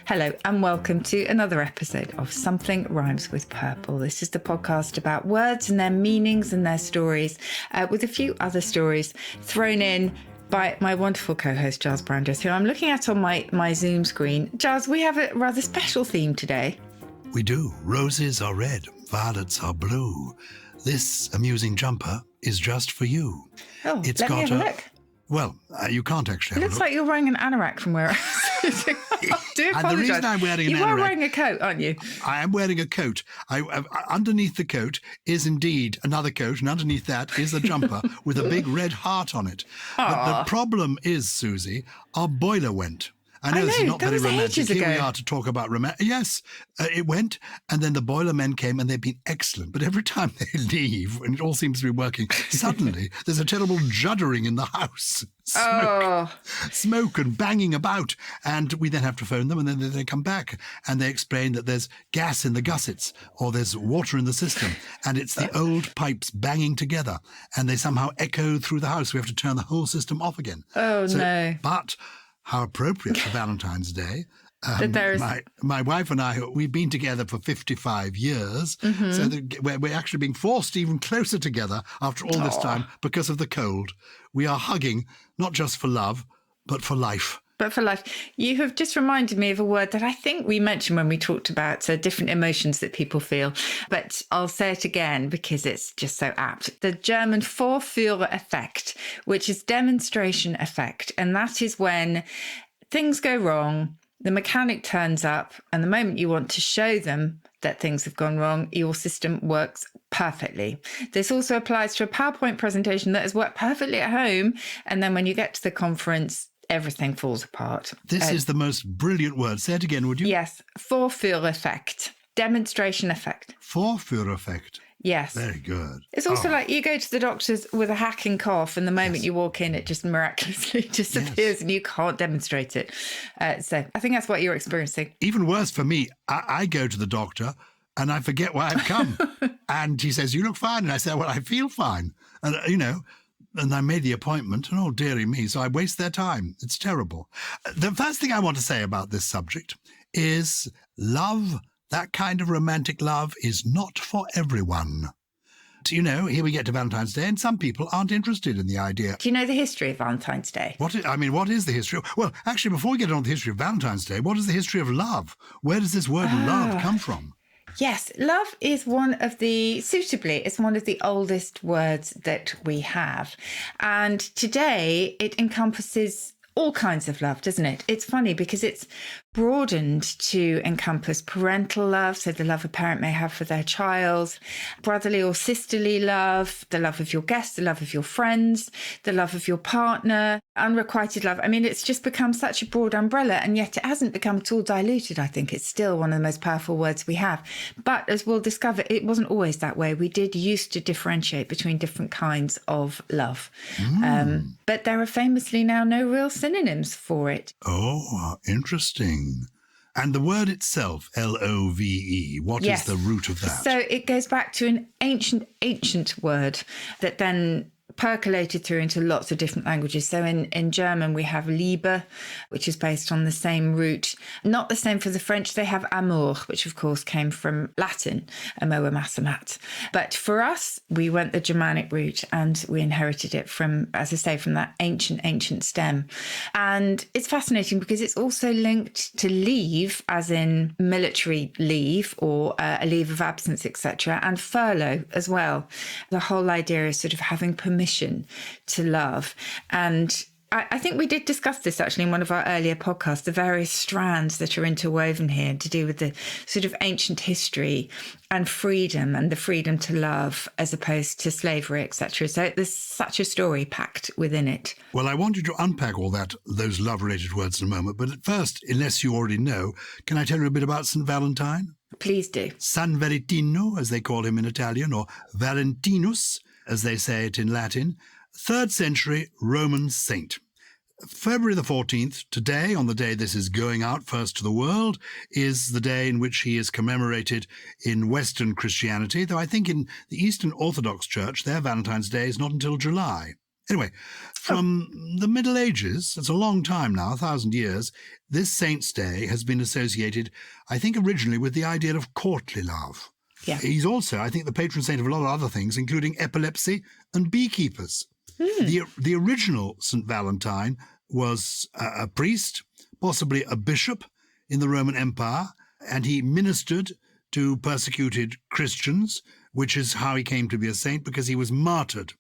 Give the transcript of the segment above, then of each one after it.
Hello and welcome to another episode of Something Rhymes with Purple. This is the podcast about words and their meanings and their stories, with a few other stories thrown in by my wonderful co-host Gyles Brandreth, who I'm looking at on my Zoom screen. Gyles, we have a rather special theme today. We do. Roses are red, violets are blue. This amusing jumper is just for you. Oh, let me have a look. Well, you can't actually. It looks like you're wearing an anorak from where I was sitting. I do apologise. And the reason I'm wearing an anorak... You are wearing a coat, aren't you? I am wearing a coat. Underneath the coat is indeed another coat, and underneath that is a jumper with a big red heart on it. But the problem is, Susie, our boiler went. I know this is not very romantic. Here we are to talk about romantic. Yes, it went, and then the boiler men came, and they've been excellent. But every time they leave, and it all seems to be working, suddenly there's a terrible juddering in the house. Smoke and banging about. And we then have to phone them, and then they come back, and they explain that there's gas in the gussets, or there's water in the system, and it's the old pipes banging together, and they somehow echo through the house. We have to turn the whole system off again. No. But... how appropriate for Valentine's Day. My wife and I, we've been together for 55 years, so we're actually being forced even closer together after all this time because of the cold. We are hugging, not just for love, but for life. But for life. You have just reminded me of a word that I think we mentioned when we talked about different emotions that people feel. But I'll say it again because it's just so apt. The German Vorführeffekt, which is demonstration effect. And that is when things go wrong, the mechanic turns up, and the moment you want to show them that things have gone wrong, your system works perfectly. This also applies to a PowerPoint presentation that has worked perfectly at home. And then when you get to the conference, everything falls apart. This is the most brilliant word. Say it again, would you? Yes. Vorführeffekt. Demonstration effect. Vorführeffekt. Yes. Very good. It's also like you go to the doctor's with a hacking cough, and the moment you walk in, it just miraculously disappears and you can't demonstrate it. So I think that's what you're experiencing. Even worse for me, I go to the doctor and I forget why I've come. And he says, "You look fine." And I say, "Well, I feel fine." And, and I made the appointment, and oh, dearie me, so I waste their time. It's terrible. The first thing I want to say about this subject is love, that kind of romantic love, is not for everyone. Here we get to Valentine's Day, and some people aren't interested in the idea. Do you know the history of Valentine's Day? What is the history? Well, actually, before we get on to the history of Valentine's Day, what is the history of love? Where does this word love come from? Yes, love is one of the oldest words that we have. And today it encompasses all kinds of love, doesn't it? It's funny because it's broadened to encompass parental love, so the love a parent may have for their child, brotherly or sisterly love, the love of your guests, the love of your friends, the love of your partner, unrequited love. I mean, it's just become such a broad umbrella, and yet it hasn't become at all diluted. I think it's still one of the most powerful words we have. But as we'll discover, it wasn't always that way. We did used to differentiate between different kinds of love. But there are famously now no real synonyms for it. Oh, interesting. And the word itself, L-O-V-E, what is the root of that? So it goes back to an ancient word that then percolated through into lots of different languages. So in German, we have Liebe, which is based on the same root. Not the same for the French. They have amour, which of course came from Latin, amor amasamat. But for us, we went the Germanic route, and we inherited it from, as I say, from that ancient stem. And it's fascinating because it's also linked to leave, as in military leave or a leave of absence, etc., and furlough as well. The whole idea is sort of having permission to love. And I think we did discuss this actually in one of our earlier podcasts, the various strands that are interwoven here to do with the sort of ancient history and freedom, and the freedom to love as opposed to slavery, etc. So there's such a story packed within it. Well, I want you to unpack all those love-related words in a moment. But at first, unless you already know, can I tell you a bit about St. Valentine? Please do. San Valentino, as they call him in Italian, or Valentinus, as they say it in Latin, 3rd century Roman saint. February the 14th, today, on the day this is going out first to the world, is the day in which he is commemorated in Western Christianity, though I think in the Eastern Orthodox Church, their Valentine's Day is not until July. Anyway, from the Middle Ages, it's a long time now, 1,000 years, this Saint's Day has been associated, I think, originally with the idea of courtly love. Yeah. He's also, I think, the patron saint of a lot of other things, including epilepsy and beekeepers. The original St. Valentine was a priest, possibly a bishop in the Roman Empire, and he ministered to persecuted Christians, which is how he came to be a saint, because he was martyred.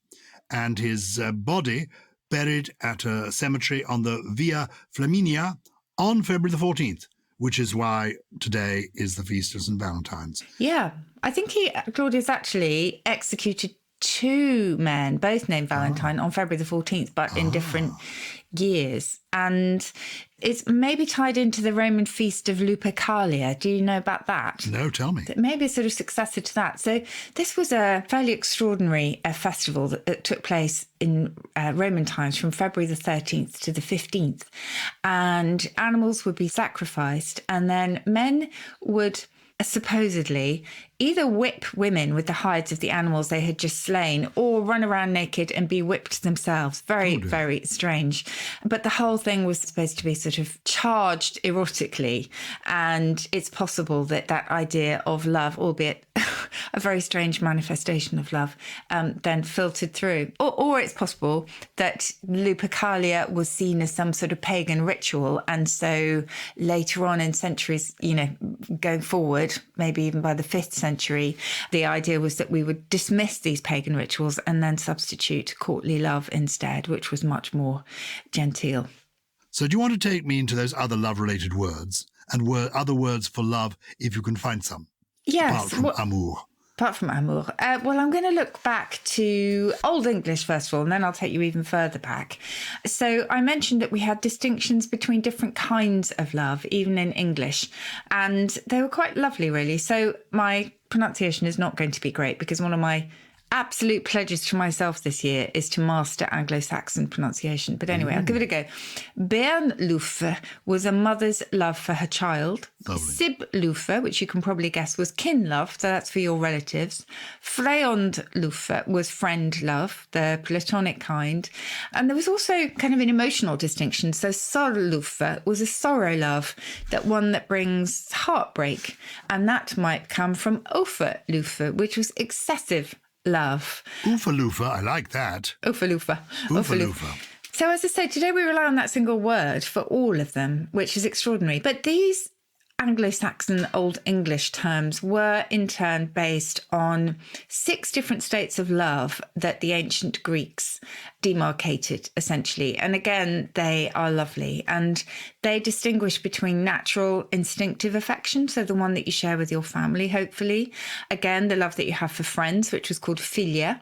And his body buried at a cemetery on the Via Flaminia on February the 14th, which is why today is the Feast of St. Valentine's. Yeah. I think Claudius actually executed 2 men, both named Valentine, on February the 14th, but in different years. And it's maybe tied into the Roman feast of Lupercalia. Do you know about that? No, tell me. Maybe a sort of successor to that. So this was a fairly extraordinary festival that took place in Roman times from February the 13th to the 15th. And animals would be sacrificed, and then men would supposedly either whip women with the hides of the animals they had just slain, or run around naked and be whipped themselves. Very, very strange. But the whole thing was supposed to be sort of charged erotically. And it's possible that that idea of love, albeit a very strange manifestation of love, then filtered through. Or it's possible that Lupercalia was seen as some sort of pagan ritual. And so later on in centuries, going forward, maybe even by the 5th century, the idea was that we would dismiss these pagan rituals and then substitute courtly love instead, which was much more genteel. So do you want to take me into those other love-related words and other words for love, if you can find some? Yes. Apart from amour. Apart from amour. Well, I'm going to look back to Old English first of all, and then I'll take you even further back. So I mentioned that we had distinctions between different kinds of love, even in English, and they were quite lovely, really. So my pronunciation is not going to be great, because one of my absolute pledges to myself this year is to master Anglo-Saxon pronunciation. But anyway, I'll give it a go. Bernluffe was a mother's love for her child. Sibluffe, which you can probably guess, was kin love, so that's for your relatives. Freondluffe was friend love, the platonic kind. And there was also kind of an emotional distinction. So Sorluffe was a sorrow love, that one that brings heartbreak. And that might come from Oferluffe, which was excessive love. Oofa-loofa, I like that. Oofa-loofa. Oofa-loofa. So as I say, today we rely on that single word for all of them, which is extraordinary. But these Anglo-Saxon Old English terms were in turn based on 6 different states of love that the ancient Greeks demarcated, essentially. And again, they are lovely. And they distinguish between natural, instinctive affection, so the one that you share with your family, hopefully. Again, the love that you have for friends, which was called philia.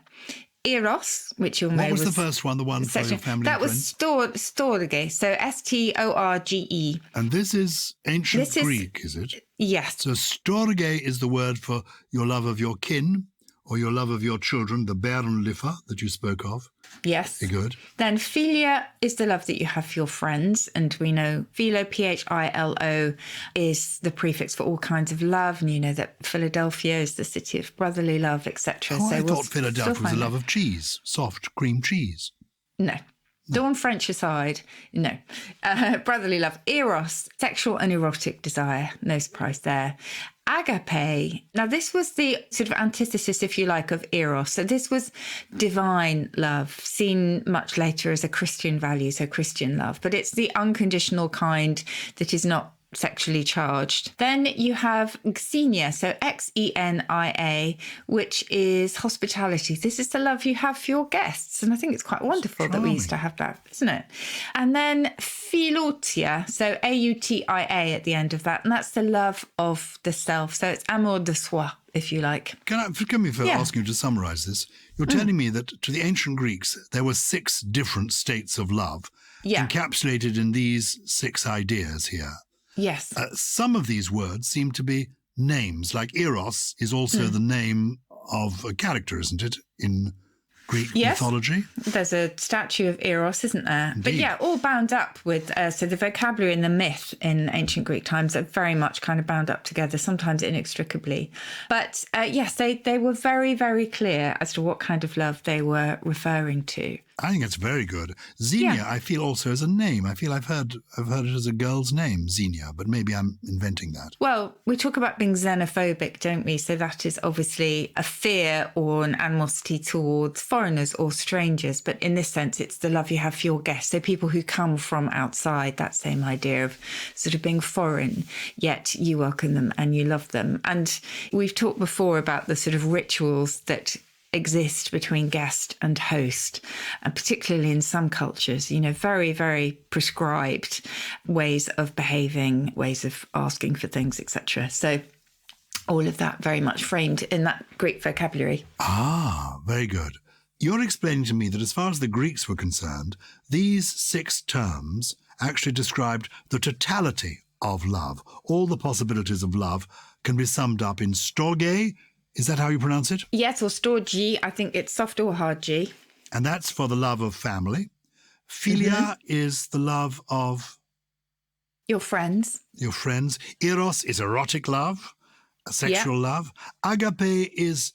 Eros, which you'll know What was the first one, the one for your family that and was friends? storge, so Storge. And this is ancient Greek, is it? Yes. So storge is the word for your love of your kin, or your love of your children, the Bernluffe that you spoke of. Yes. Very good. Then philia is the love that you have for your friends. And we know philo, Philo, is the prefix for all kinds of love. And you know that Philadelphia is the city of brotherly love, etc. Oh, I thought Philadelphia was a love of cheese, soft cream cheese. No. Dawn French aside, no. Brotherly love. Eros, sexual and erotic desire. No surprise there. Agape. Now, this was the sort of antithesis, if you like, of Eros. So this was divine love, seen much later as a Christian value, so Christian love. But it's the unconditional kind that is not sexually charged. Then you have xenia, so Xenia, which is hospitality. This is the love you have for your guests. And I think it's quite wonderful that we used to have that, isn't it? And then philotia, so Autia at the end of that. And that's the love of the self. So it's amour de soi, if you like. Forgive me for asking you to summarise this. You're telling me that to the ancient Greeks, there were 6 different states of love encapsulated in these 6 ideas here. Yes. Some of these words seem to be names, like Eros is also the name of a character, isn't it, in Greek mythology? There's a statue of Eros, isn't there? Indeed. But yeah, all bound up with, so the vocabulary and the myth in ancient Greek times are very much kind of bound up together, sometimes inextricably. But yes, they were very, very clear as to what kind of love they were referring to. I think it's very good. Xenia, I feel also as a name. I feel I've heard it as a girl's name, Xenia, but maybe I'm inventing that. Well, we talk about being xenophobic, don't we? So that is obviously a fear or an animosity towards foreigners or strangers. But in this sense, it's the love you have for your guests. So people who come from outside, that same idea of sort of being foreign, yet you welcome them and you love them. And we've talked before about the sort of rituals that exist between guest and host, and particularly in some cultures, very, very prescribed ways of behaving, ways of asking for things, etc. So all of that very much framed in that Greek vocabulary. Ah, very good. You're explaining to me that as far as the Greeks were concerned, these 6 terms actually described the totality of love. All the possibilities of love can be summed up in storge. Is that how you pronounce it? Yes, or storge. I think it's soft or hard G. And that's for the love of family. Philia is the love of... Your friends. Your friends. Eros is erotic love, a sexual love. Agape is...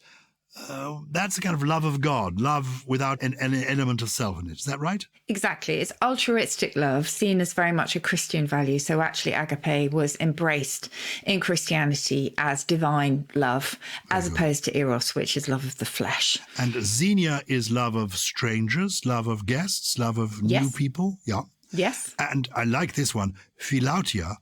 that's a kind of love of God, love without an element of self in it. Is that right? Exactly. It's altruistic love, seen as very much a Christian value. So actually, agape was embraced in Christianity as divine love, as opposed to eros, which is love of the flesh. And xenia is love of strangers, love of guests, love of new people. Yeah. Yes. And I like this one, philautia.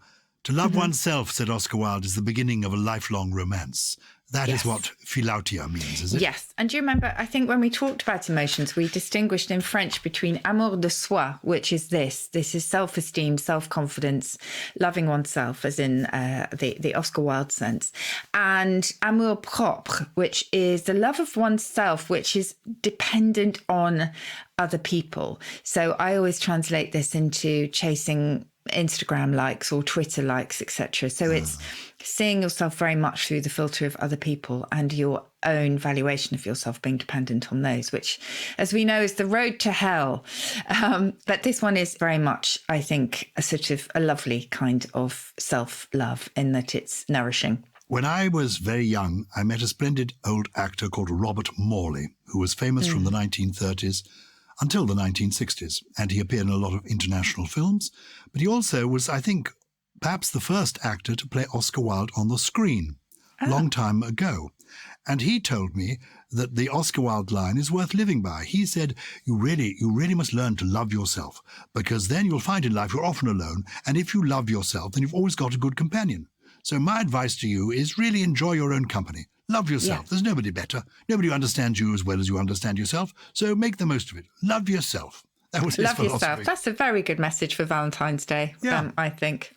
To love oneself, said Oscar Wilde, is the beginning of a lifelong romance. That is what philautia means, is it? Yes. And do you remember, I think when we talked about emotions, we distinguished in French between amour de soi, which is this is self-esteem, self-confidence, loving oneself, as in the Oscar Wilde sense, and amour propre, which is the love of oneself, which is dependent on other people. So I always translate this into chasing Instagram likes or Twitter likes, etc. So it's seeing yourself very much through the filter of other people and your own valuation of yourself being dependent on those, which, as we know, is the road to hell. But this one is very much, I think, a sort of a lovely kind of self-love in that it's nourishing. When I was very young, I met a splendid old actor called Robert Morley, who was famous from the 1930s until the 1960s, and he appeared in a lot of international films. But he also was, I think, perhaps the first actor to play Oscar Wilde on the screen a long time ago. And he told me that the Oscar Wilde line is worth living by. He said, you really must learn to love yourself, because then you'll find in life you're often alone, and if you love yourself, then you've always got a good companion. So my advice to you is really enjoy your own company. Love yourself. Yeah. There's nobody better. Nobody who understands you as well as you understand yourself. So make the most of it. Love yourself. That was his philosophy. Love yourself. That's a very good message for Valentine's Day, I think.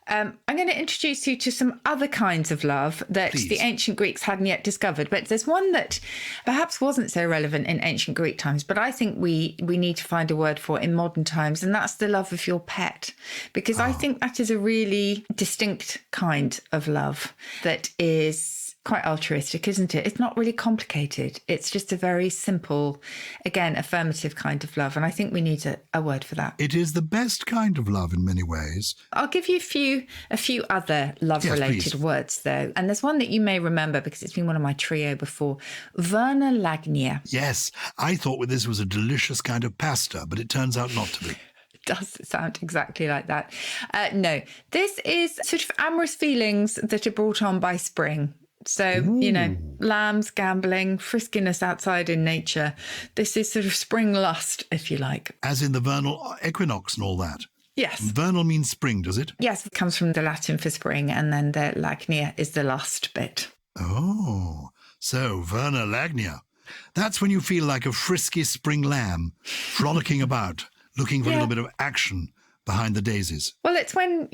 I'm going to introduce you to some other kinds of love that the ancient Greeks hadn't yet discovered. But there's one that perhaps wasn't so relevant in ancient Greek times, but I think we need to find a word for in modern times, and that's the love of your pet. Because I think that is a really distinct kind of love that is quite altruistic, isn't it? It's not really complicated. It's just a very simple, again, affirmative kind of love. And I think we need a word for that. It is the best kind of love in many ways. I'll give you a few other love-related words, though. And there's one that you may remember because it's been one of my trio before. Verna lagnia. Yes, I thought this was a delicious kind of pasta, but it turns out not to be. Does sound exactly like that. No, this is sort of amorous feelings that are brought on by spring. So, lambs, gambling, friskiness outside in nature. This is sort of spring lust, if you like. As in the vernal equinox and all that? Yes. Vernal means spring, does it? Yes, it comes from the Latin for spring, and then the lagnia is the lust bit. Oh, so verna lagnia. That's when you feel like a frisky spring lamb, frolicking about, looking for a little bit of action behind the daisies. Well, it's when,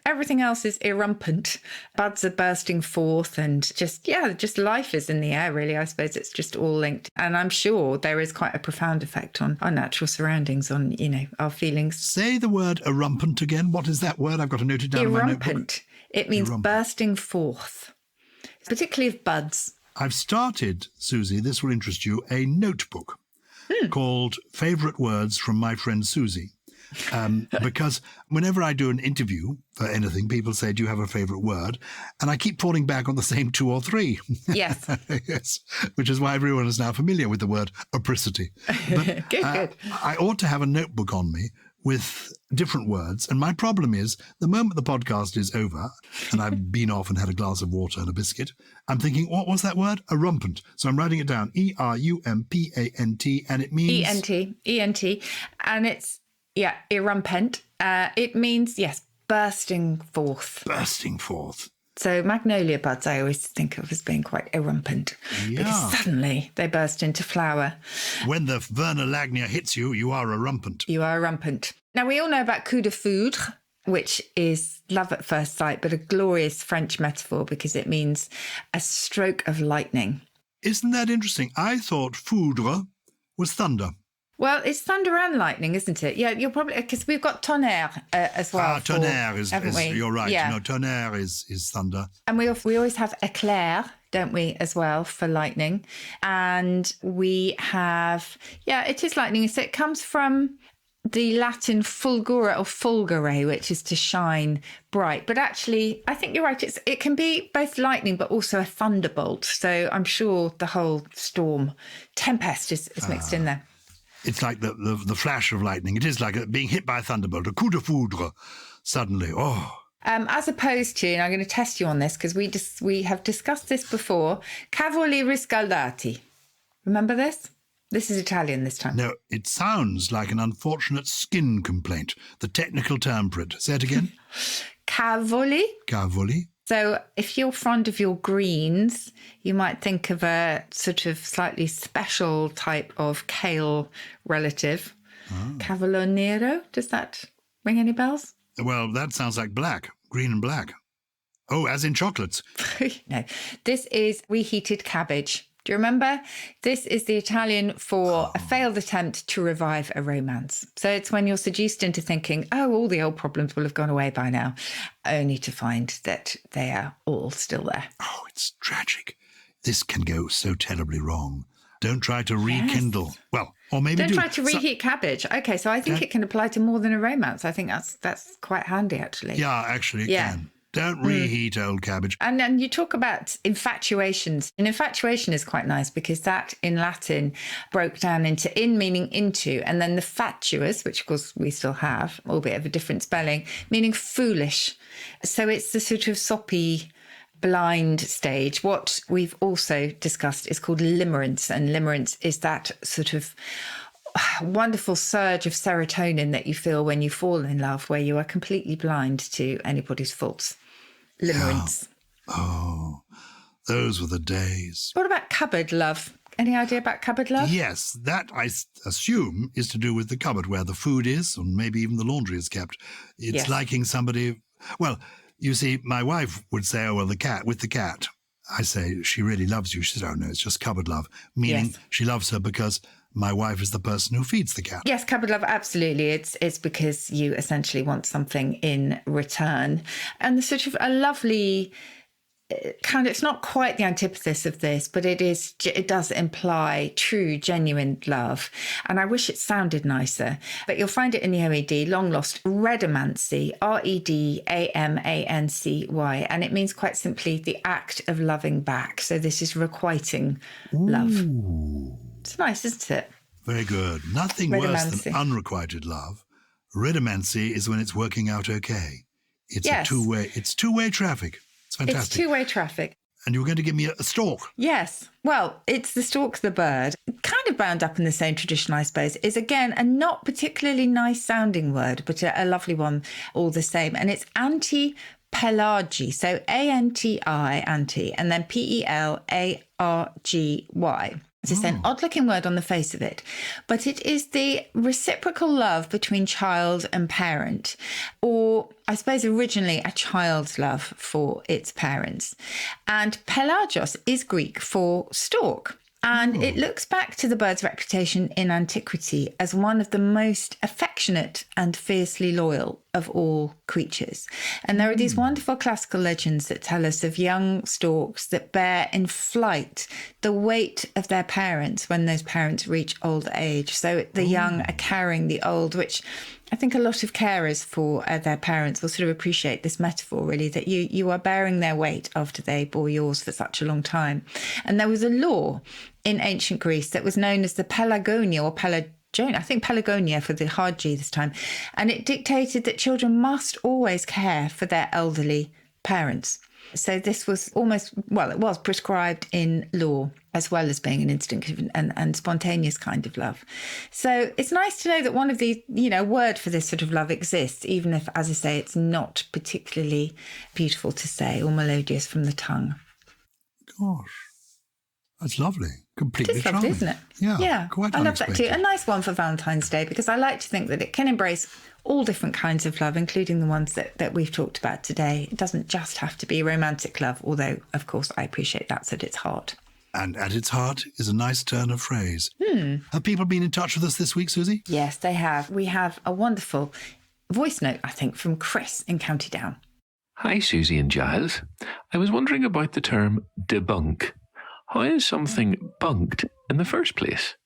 everything else is erumpent. Buds are bursting forth and just life is in the air, really. I suppose it's just all linked. And I'm sure there is quite a profound effect on our natural surroundings, on, our feelings. Say the word erumpent again. What is that word? I've got to note it down in my notebook. Erumpent. It means bursting forth, particularly of buds. I've started, Susie, this will interest you, a notebook called Favourite Words from My Friend Susie. because whenever I do an interview for anything, people say, do you have a favourite word? And I keep falling back on the same 2 or 3. Yes. Yes, which is why everyone is now familiar with the word apricity. But Good. I ought to have a notebook on me with different words. And my problem is, the moment the podcast is over and I've been off and had a glass of water and a biscuit, I'm thinking, what was that word? Erumpent. So I'm writing it down, Erumpant, and it means... E-N-T. And it's, erumpent. It means, bursting forth. Bursting forth. So magnolia buds I always think of as being quite erumpent because suddenly they burst into flower. When the vernalagnia hits you, you are erumpent. You are erumpent. Now, we all know about coup de foudre, which is love at first sight, but a glorious French metaphor because it means a stroke of lightning. Isn't that interesting? I thought foudre was thunder. Well, it's thunder and lightning, isn't it? Yeah, you're probably, because we've got tonnerre as well. Tonnerre is you're right. Yeah. No, tonnerre is thunder. And we always have éclair, don't we, as well, for lightning. And we have, it is lightning. So it comes from the Latin fulgura or fulgere, which is to shine bright. But actually, I think you're right. It can be both lightning, but also a thunderbolt. So I'm sure the whole storm, tempest is mixed in there. It's like the flash of lightning. It is like being hit by a thunderbolt, a coup de foudre, suddenly. Oh. As opposed to, and I'm going to test you on this because we have discussed this before, cavoli riscaldati. Remember this? This is Italian this time. No, it sounds like an unfortunate skin complaint. The technical term for it. Say it again. Cavoli. Cavoli. So if you're fond of your greens, you might think of a sort of slightly special type of kale relative. Cavolo nero. Does that ring any bells? Well, that sounds like black, green and black. Oh, as in chocolates. No, this is reheated cabbage. Do you remember? This is the Italian for a failed attempt to revive a romance. So it's when you're seduced into thinking, all the old problems will have gone away by now, only to find that they are all still there. Oh, it's tragic. This can go so terribly wrong. Don't try to rekindle. Yes. Well, or maybe Don't try to reheat cabbage. Okay, so I think it can apply to more than a romance. I think that's quite handy, actually. Yeah, actually it can. Don't reheat old cabbage. And then you talk about infatuations. An infatuation is quite nice because that in Latin broke down into in meaning into, and then the fatuous, which of course we still have, albeit of a different spelling, meaning foolish. So it's the sort of soppy, blind stage. What we've also discussed is called limerence, and limerence is that sort of wonderful surge of serotonin that you feel when you fall in love, where you are completely blind to anybody's faults. Limerence. Yeah. Oh, those were the days. What about cupboard love? Any idea about cupboard love? Yes, that I assume is to do with the cupboard where the food is, and maybe even the laundry is kept. It's liking somebody. Well, you see, my wife would say, "Oh, well, the cat with the cat." I say, "She really loves you." She says, "Oh no, it's just cupboard love," meaning she loves her because my wife is the person who feeds the cat. Yes, cupboard love, absolutely. It's because you essentially want something in return. And the sort of a lovely kind of, it's not quite the antithesis of this, but it does imply true, genuine love. And I wish it sounded nicer, but you'll find it in the OED, long lost redamancy, Redamancy. And it means quite simply the act of loving back. So this is requiting love. It's nice, isn't it? Very good. Nothing worse than unrequited love. Redamancy is when it's working out okay. It's two-way traffic. It's fantastic. It's two-way traffic. And you were going to give me a stork. Yes. Well, it's the stork the bird. Kind of bound up in the same tradition, I suppose, is again a not particularly nice sounding word, but a lovely one all the same. And it's anti-pelargy. So A-N-T-I, anti, and then P-E-L-A-R-G-Y. It's an odd-looking word on the face of it, but it is the reciprocal love between child and parent, or I suppose originally a child's love for its parents. And pelagios is Greek for stork. And it looks back to the bird's reputation in antiquity as one of the most affectionate and fiercely loyal of all creatures. And there are these wonderful classical legends that tell us of young storks that bear in flight the weight of their parents when those parents reach old age. So the young are carrying the old, which I think a lot of carers for their parents will sort of appreciate this metaphor, really, that you are bearing their weight after they bore yours for such a long time. And there was a law in ancient Greece that was known as the Pelagonia or I think Pelagonia for the hard G this time. And it dictated that children must always care for their elderly parents. So this was it was prescribed in law, as well as being an instinctive and spontaneous kind of love. So it's nice to know that one of the, word for this sort of love exists, even if, as I say, it's not particularly beautiful to say or melodious from the tongue. Gosh, that's lovely. Completely It's lovely, isn't it? Yeah, quite I love that too. unexpected. A nice one for Valentine's Day, because I like to think that it can embrace all different kinds of love, including the ones that we've talked about today. It doesn't just have to be romantic love, although, of course, I appreciate that's at its heart. And at its heart is a nice turn of phrase. Have people been in touch with us this week, Susie? Yes, they have. We have a wonderful voice note, I think, from Chris in County Down. Hi, Susie and Gyles. I was wondering about the term debunk. How is something bunked in the first place?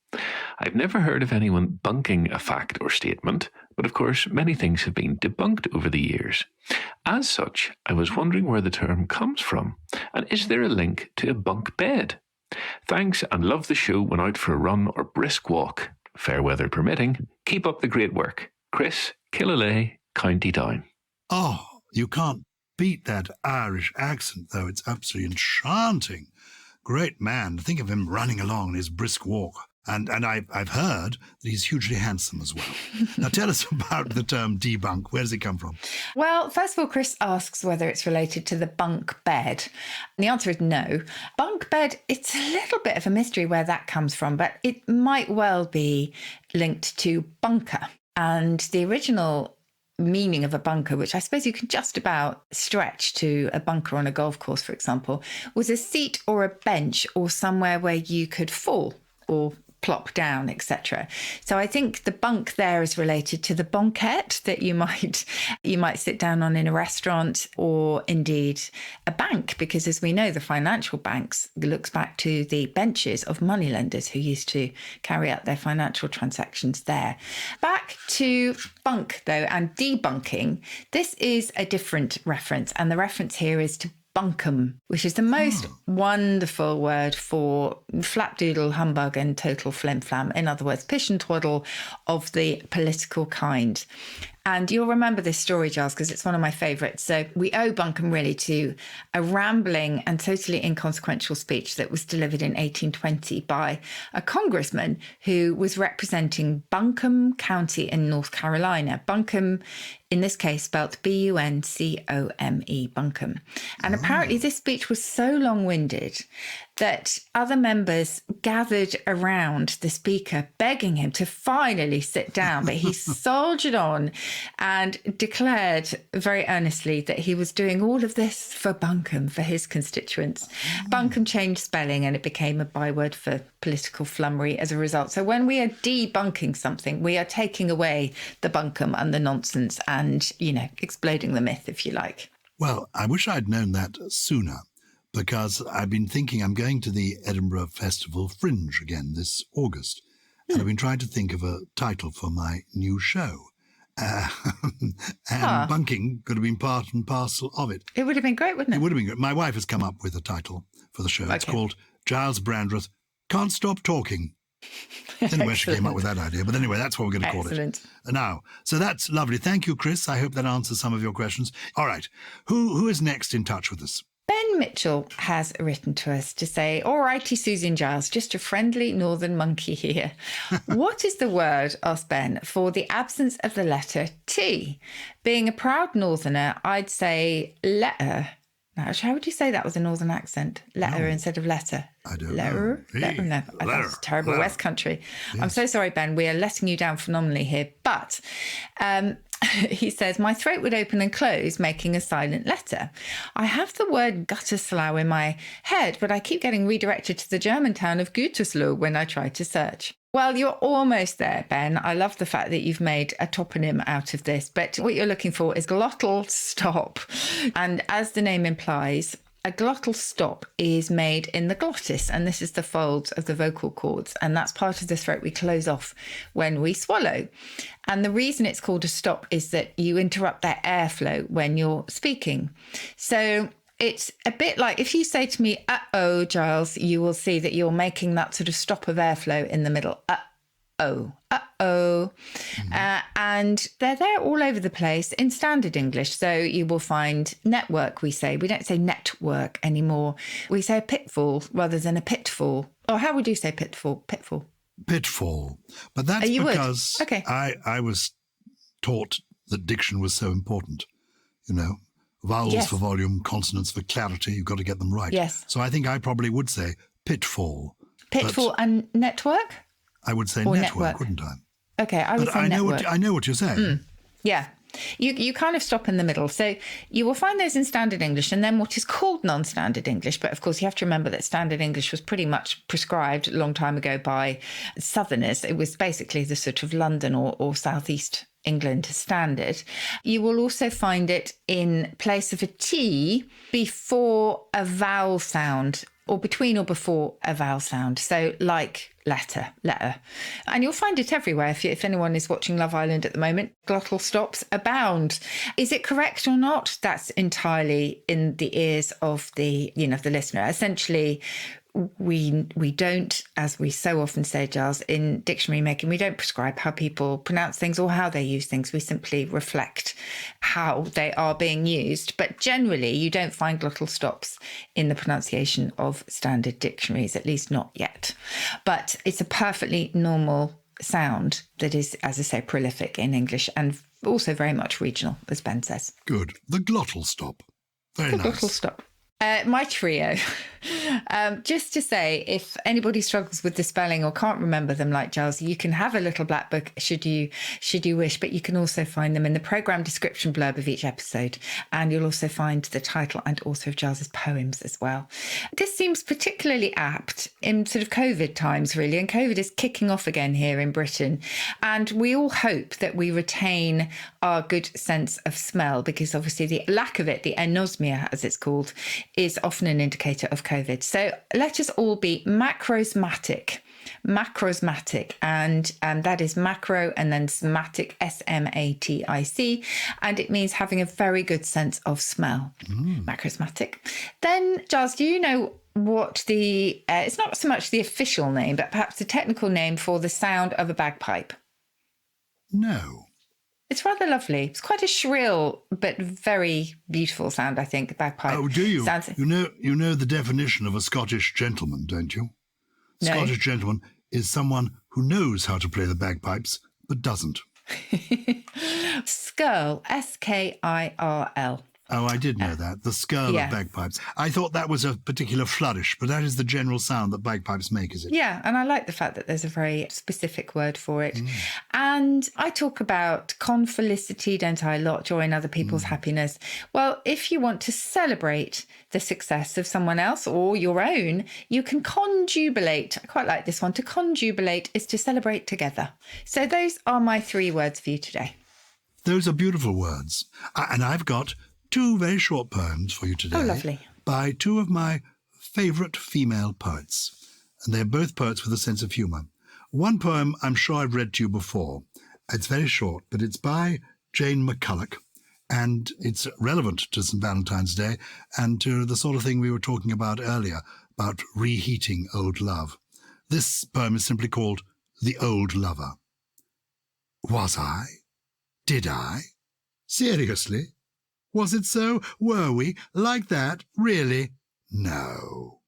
I've never heard of anyone bunking a fact or statement, but of course many things have been debunked over the years. As such, I was wondering where the term comes from, and is there a link to a bunk bed? Thanks, and love the show when out for a run or brisk walk. Fair weather permitting. Keep up the great work. Chris, Killalay, County Down. Oh, you can't beat that Irish accent, though. It's absolutely enchanting. Great man. Think of him running along on his brisk walk. And I've heard that he's hugely handsome as well. Now tell us about the term debunk. Where does it come from? Well, first of all, Chris asks whether it's related to the bunk bed. And the answer is no. Bunk bed, it's a little bit of a mystery where that comes from, but it might well be linked to bunker. And the original meaning of a bunker, which I suppose you can just about stretch to a bunker on a golf course, for example, was a seat or a bench or somewhere where you could fall or plop down, etc. So I think the bunk there is related to the banquette that you might sit down on in a restaurant, or indeed a bank, because as we know, the financial banks looks back to the benches of moneylenders who used to carry out their financial transactions there. Back to bunk though, and debunking. This is a different reference, and the reference here is to bunkum, which is the most wonderful word for flapdoodle, humbug and total flim-flam. In other words, pish and twaddle of the political kind. And you'll remember this story, Gyles, because it's one of my favourites. So we owe bunkum really to a rambling and totally inconsequential speech that was delivered in 1820 by a congressman who was representing Buncombe County in North Carolina. Buncombe, in this case, spelt B-U-N-C-O-M-E, Buncombe. And apparently this speech was so long-winded that other members gathered around the speaker, begging him to finally sit down. But he soldiered on and declared very earnestly that he was doing all of this for Buncombe, for his constituents. Buncombe changed spelling and it became a byword for political flummery as a result. So when we are debunking something, we are taking away the Buncombe and the nonsense and, exploding the myth, if you like. Well, I wish I'd known that sooner, because I've been thinking I'm going to the Edinburgh Festival Fringe again this August. And I've been trying to think of a title for my new show. Bunking could have been part and parcel of it. It would have been great, wouldn't it? It would have been great. My wife has come up with a title for the show. It's called Gyles Brandreth Can't Stop Talking. I don't know where she came up with that idea, but anyway, that's what we're going to call it. Now, so that's lovely. Thank you, Chris. I hope that answers some of your questions. All right. Who is next in touch with us? Ben Mitchell has written to us to say, all righty, Susie and Gyles, just a friendly northern monkey here. What is the word, asked Ben, for the absence of the letter T? Being a proud northerner, I'd say letter. Now, how would you say that with a northern accent? Letter instead of letter. I don't know. Letter? No, that's terrible. Letter. West Country. Yes. I'm so sorry, Ben. We are letting you down phenomenally here. But he says, my throat would open and close, making a silent letter. I have the word Gütersloh in my head, but I keep getting redirected to the German town of Gütersloh when I try to search. Well, you're almost there, Ben. I love the fact that you've made a toponym out of this, but what you're looking for is glottal stop. And as the name implies, a glottal stop is made in the glottis, and this is the folds of the vocal cords, and that's part of the throat we close off when we swallow. And the reason it's called a stop is that you interrupt that airflow when you're speaking. So it's a bit like if you say to me, uh-oh, Gyles, you will see that you're making that sort of stop of airflow in the middle. Uh-oh. And they're there all over the place in standard English. So you will find network, we say. We don't say network anymore. We say a pitfall rather than a pitfall. Or how would you say pitfall? Pitfall. But that's because okay. I was taught that diction was so important, you know. Vowels for volume, consonants for clarity. You've got to get them right. Yes. So I think I probably would say pitfall. Pitfall and network? I would say network, wouldn't I? Okay, I would say network. I know what you're saying. Yeah. You kind of stop in the middle. So you will find those in standard English and then what is called non-standard English. But of course, you have to remember that standard English was pretty much prescribed a long time ago by Southerners. It was basically the sort of London or Southeast England standard. You will also find it in place of a T before a vowel sound, or between or before a vowel sound. So like letter. And you'll find it everywhere. If anyone is watching Love Island at the moment, glottal stops abound. Is it correct or not? That's entirely in the ears of the listener. Essentially, we don't, as we so often say, Gyles, in dictionary making, we don't prescribe how people pronounce things or how they use things. We simply reflect how they are being used. But generally, you don't find glottal stops in the pronunciation of standard dictionaries, at least not yet. But it's a perfectly normal sound that is, as I say, prolific in English and also very much regional, as Ben says. Good. The glottal stop. Very nice. Glottal stop. My trio. Just to say, if anybody struggles with the spelling or can't remember them like Gyles, you can have a little black book should you wish, but you can also find them in the programme description blurb of each episode. And you'll also find the title and author of Gyles's poems as well. This seems particularly apt in sort of COVID times, really. And COVID is kicking off again here in Britain. And we all hope that we retain our good sense of smell, because obviously the lack of it, the anosmia as it's called, is often an indicator of COVID. So let us all be macrosmatic, and that is macro and then somatic, S-M-A-T-I-C, and it means having a very good sense of smell, macrosmatic. Then, Gyles, do you know what it's not so much the official name, but perhaps the technical name for the sound of a bagpipe? No. It's rather lovely. It's quite a shrill but very beautiful sound, I think, bagpipe. Oh, do you? Sounds... You know the definition of a Scottish gentleman, don't you? No. Scottish gentleman is someone who knows how to play the bagpipes, but doesn't. Skirl, S-K-I-R-L. Oh, I did know that. The skirl of bagpipes. I thought that was a particular flourish, but that is the general sound that bagpipes make, is it? Yeah, and I like the fact that there's a very specific word for it. And I talk about confelicity, don't I, a lot, joy in other people's happiness. Well, if you want to celebrate the success of someone else or your own, you can conjubilate. I quite like this one. To conjubilate is to celebrate together. So those are my 3 words for you today. Those are beautiful words. And I've got 2 very short poems for you today. Oh, lovely. By 2 of my favourite female poets. And they're both poets with a sense of humour. One poem I'm sure I've read to you before. It's very short, but it's by Jane McCulloch. And it's relevant to St. Valentine's Day and to the sort of thing we were talking about earlier, about reheating old love. This poem is simply called The Old Lover. Was I? Did I? Seriously? Was it so? Were we? Like that? Really? No.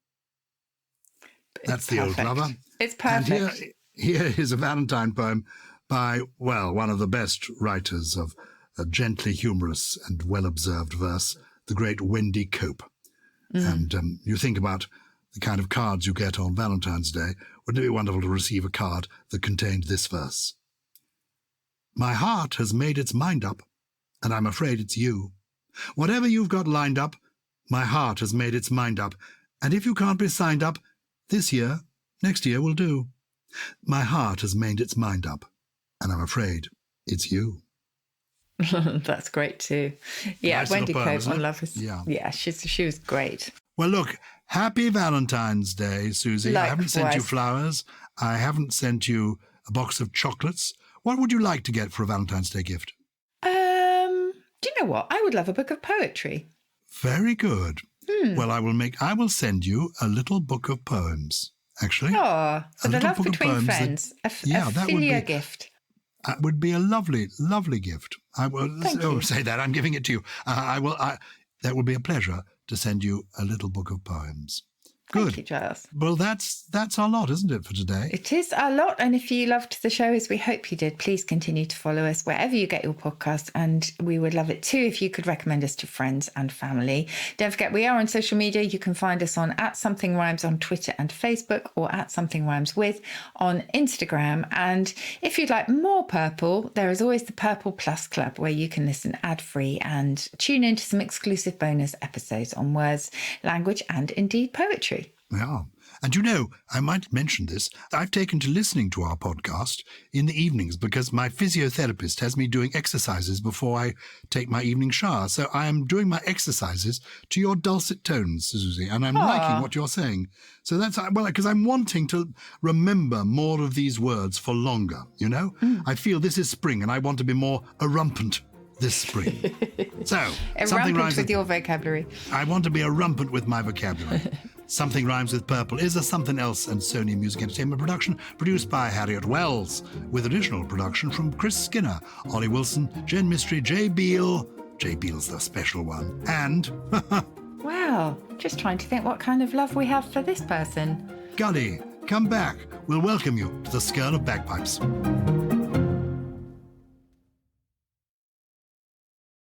That's The Old Lover. It's perfect. And here is a Valentine poem by, well, one of the best writers of a gently humorous and well-observed verse, the great Wendy Cope. And you think about the kind of cards you get on Valentine's Day. Wouldn't it be wonderful to receive a card that contained this verse? My heart has made its mind up, and I'm afraid it's you. Whatever you've got lined up, my heart has made its mind up, and if you can't be signed up, this year, next year will do. My heart has made its mind up, and I'm afraid it's you. That's great too. Yeah, Nice Wendy little poem, Cope on Love is... Yeah. Yeah, she was great. Well, look, happy Valentine's Day, Susie. Likewise. I haven't sent you flowers. I haven't sent you a box of chocolates. What would you like to get for a Valentine's Day gift? Do you know what? I would love a book of poetry. Very good. Well, I will send you a little book of poems, actually. Oh, for the love between friends. A that filial gift. That would be a lovely, lovely gift. I will Thank you. say that. I'm giving it to you. That would be a pleasure to send you a little book of poems. Good. Thank you, Gyles. Well, that's our lot, isn't it, for today? It is a lot. And if you loved the show, as we hope you did, please continue to follow us wherever you get your podcasts. And we would love it too if you could recommend us to friends and family. Don't forget, we are on social media. You can find us on @SomethingRhymes on Twitter and Facebook, or @SomethingRhymesWith on Instagram. And if you'd like more Purple, there is always the Purple Plus Club, where you can listen ad-free and tune into some exclusive bonus episodes on words, language, and indeed poetry. Yeah. And you know, I might mention this, I've taken to listening to our podcast in the evenings because my physiotherapist has me doing exercises before I take my evening shower. So I am doing my exercises to your dulcet tones, Susie, and I'm liking what you're saying. So that's, well, because I'm wanting to remember more of these words for longer, you know? I feel this is spring and I want to be more erumpent this spring. So, something rhymes with your vocabulary. I want to be erumpent with my vocabulary. Something Rhymes with Purple is a Something Else and Sony Music Entertainment production produced by Harriet Wells, with additional production from Chris Skinner, Ollie Wilson, Jen Mystery, Jay Beale. Jay Beale's the special one. And... Wow, just trying to think what kind of love we have for this person. Gully, come back. We'll welcome you to the Skirl of Bagpipes.